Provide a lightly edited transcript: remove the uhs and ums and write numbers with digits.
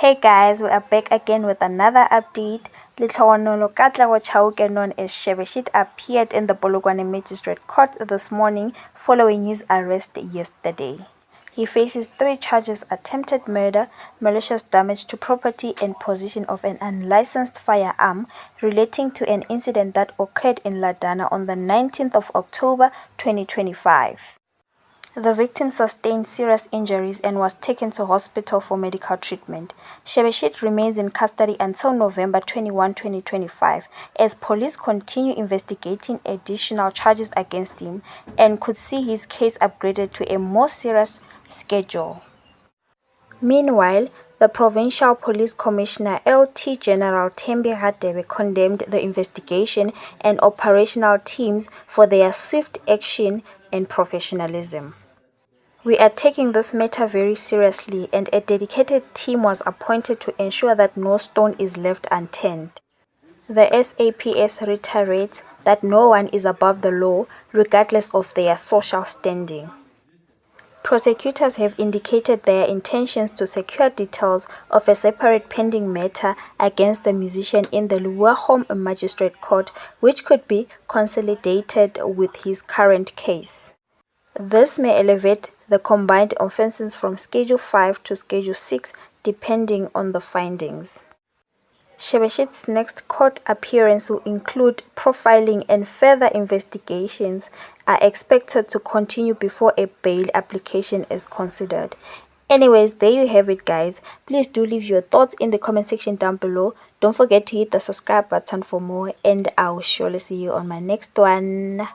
Hey guys, we are back again with another update. Litlhogonolo Katlego Chauke, known as Shebeshit, appeared in the Polokwane Magistrate Court this morning following his arrest yesterday. He faces 3 charges: attempted murder, malicious damage to property, and possession of an unlicensed firearm relating to an incident that occurred in Ladana on the 19th of October 2025. The victim sustained serious injuries and was taken to hospital for medical treatment. Shebeshit remains in custody until November 21, 2025, as police continue investigating additional charges against him and could see his case upgraded to a more serious schedule. Meanwhile, the Provincial Police Commissioner LT General Thembi Radebe condemned the investigation and operational teams for their swift action and professionalism. "We are taking this matter very seriously, and a dedicated team was appointed to ensure that no stone is left unturned." The SAPS reiterates that no one is above the law, regardless of their social standing. Prosecutors have indicated their intentions to secure details of a separate pending matter against the musician in the Luahom Magistrate Court, which could be consolidated with his current case. This may elevate the combined offenses from Schedule 5 to Schedule 6 depending on the findings. Shebeshit's next court appearance will include profiling, and further investigations are expected to continue before a bail application is considered. Anyways, there you have it guys. Please do leave your thoughts in the comment section down below. Don't forget to hit the subscribe button for more, and I will surely see you on my next one.